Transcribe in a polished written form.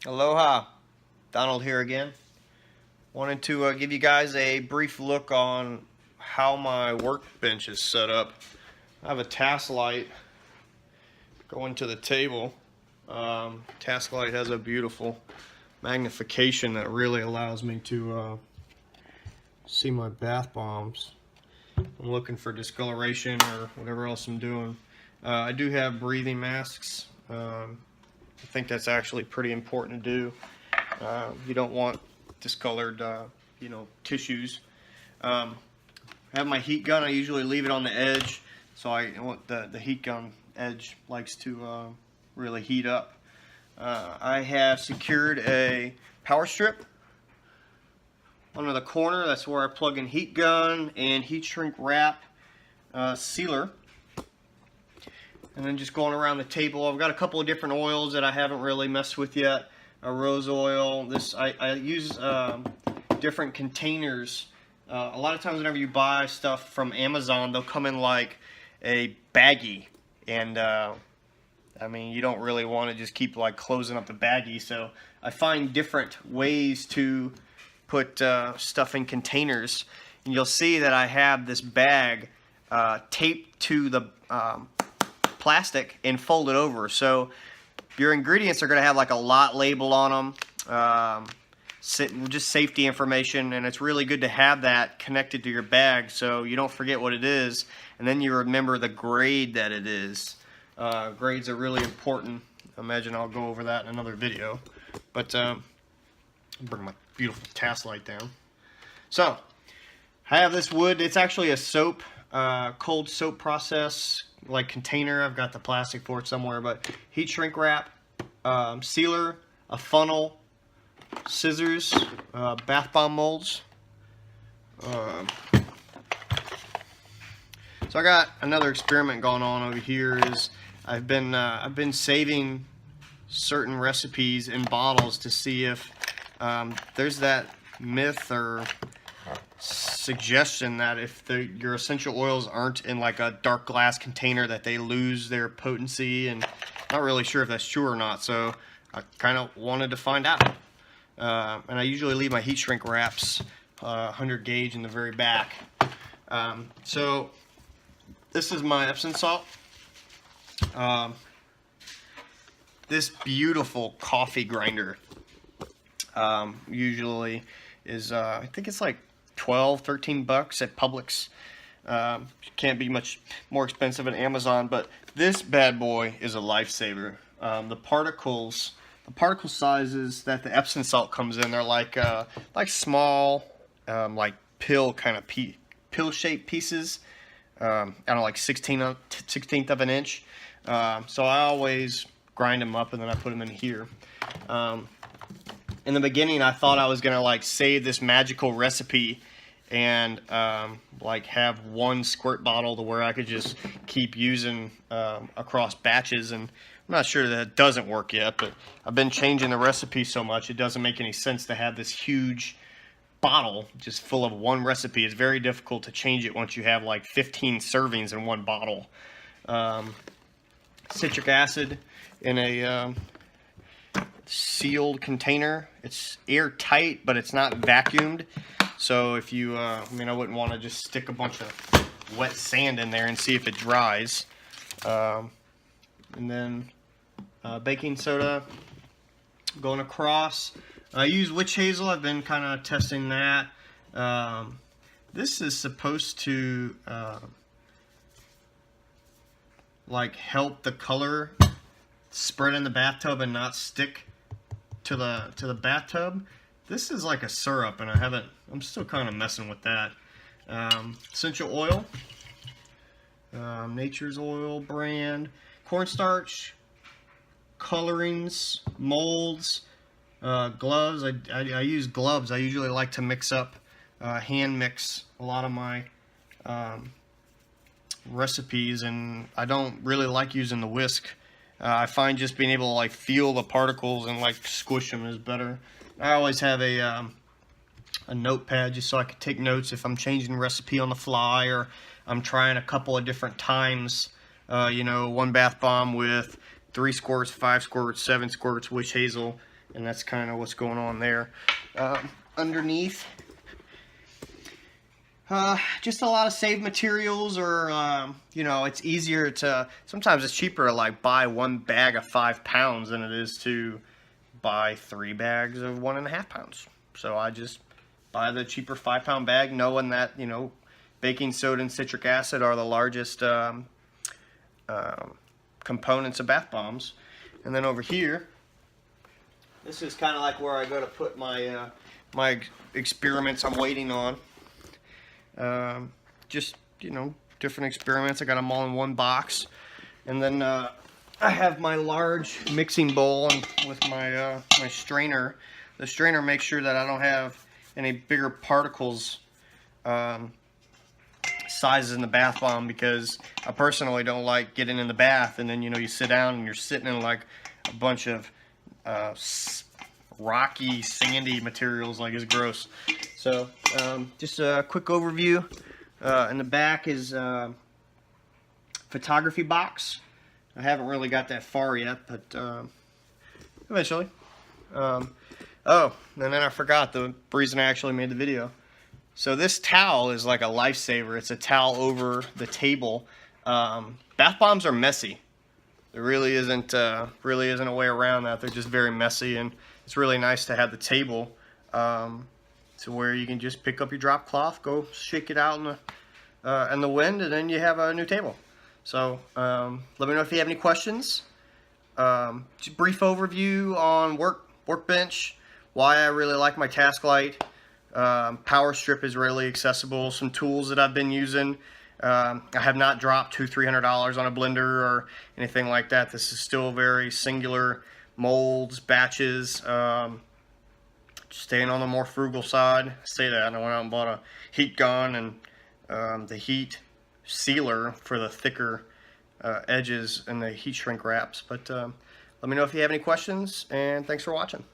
Aloha, Donald here again. Wanted to give you guys a brief look on how my workbench is set up. I have a task light going to the table. Task light has a beautiful magnification that really allows me to see my bath bombs. I'm looking for discoloration or whatever else I'm doing. I do have breathing masks. I think that's actually pretty important to do. You don't want discolored, tissues. I have my heat gun. I usually leave it on the edge, so I want the heat gun edge likes to really heat up. I have secured a power strip under the corner. That's where I plug in heat gun and heat shrink wrap sealer. And then just going around the table, I've got a couple of different oils that I haven't really messed with yet. A rose oil. I use different containers. A lot of times whenever you buy stuff from Amazon, they'll come in like a baggie, and I mean, you don't really want to just keep like closing up the baggie. So I find different ways to put stuff in containers, and you'll see that I have this bag taped to the plastic and folded over. So your ingredients are going to have like a lot label on them, just safety information, and it's really good to have that connected to your bag so you don't forget what it is, and then you remember the grade that it is. Grades are really important. I imagine I'll go over that in another video, but I'll bring my beautiful task light down. So I have this wood. It's actually a soap, cold soap process like container. I've got the plastic for it somewhere, but heat shrink wrap, sealer, a funnel, scissors, bath bomb molds. So I got another experiment going on over here. Is I've been saving certain recipes in bottles to see if there's that myth or suggestion that if your essential oils aren't in like a dark glass container that they lose their potency, and I'm not really sure if that's true or not, so I kind of wanted to find out. And I usually leave my heat shrink wraps 100 gauge in the very back. So this is my Epsom salt. This beautiful coffee grinder usually is I think it's like 12-13 bucks at Publix. Can't be much more expensive at Amazon, but this bad boy is a lifesaver. The particle sizes that the Epsom salt comes in, they're like small, like pill-shaped pieces. I don't know, like 16th of an inch. So I always grind them up and then I put them in here. In the beginning, I thought I was gonna like save this magical recipe and like have one squirt bottle to where I could just keep using across batches, and I'm not sure that doesn't work yet, but I've been changing the recipe so much it doesn't make any sense to have this huge bottle just full of one recipe. It's very difficult to change it once you have like 15 servings in one bottle. Citric acid in a sealed container. It's airtight, but it's not vacuumed. So if you, I wouldn't want to just stick a bunch of wet sand in there and see if it dries. And then baking soda going across. I use witch hazel. I've been kind of testing that. This is supposed to like help the color spread in the bathtub and not stick to the bathtub. This is like a syrup, and I'm still kind of messing with that. Essential oil, Nature's Oil brand, cornstarch, colorings, molds, gloves. I use gloves. I usually like to mix up, hand mix a lot of my recipes, and I don't really like using the whisk. I find just being able to like feel the particles and like squish them is better. I always have a notepad just so I can take notes if I'm changing the recipe on the fly, or I'm trying a couple of different times. One bath bomb with 3 squirts, 5 squirts, 7 squirts witch hazel. and that's kind of what's going on there. Underneath, just a lot of saved materials, or you know, it's easier to, sometimes it's cheaper to like buy one bag of 5 pounds than it is to buy 3 bags of 1.5 pounds. So I just buy the cheaper 5-pound bag, knowing that, you know, baking soda and citric acid are the largest components of bath bombs. And then over here, this is kind of like where I go to put my my experiments I'm waiting on. Just, you know, different experiments. I got them all in one box. And then I have my large mixing bowl and with my my strainer. The strainer makes sure that I don't have any bigger particles sizes in the bath bomb, because I personally don't like getting in the bath and then, you know, you sit down and you're sitting in like a bunch of rocky, sandy materials. Like, it's gross. So just a quick overview. In the back is photography box. I haven't really got that far yet, but eventually. Oh, and then I forgot the reason I actually made the video. So this towel is like a lifesaver. It's a towel over the table. Bath bombs are messy. There really isn't a way around that. They're just very messy, and it's really nice to have the table to where you can just pick up your drop cloth, go shake it out in the wind, and then you have a new table. So let me know if you have any questions. Just brief overview on workbench, why I really like my Task Light. Power strip is really accessible. Some tools that I've been using. I have not dropped $200-300 on a blender or anything like that. This is still very singular molds, batches. Staying on the more frugal side. I say that. I went out and bought a heat gun and the heat sealer for the thicker edges and the heat shrink wraps. But let me know if you have any questions, and thanks for watching.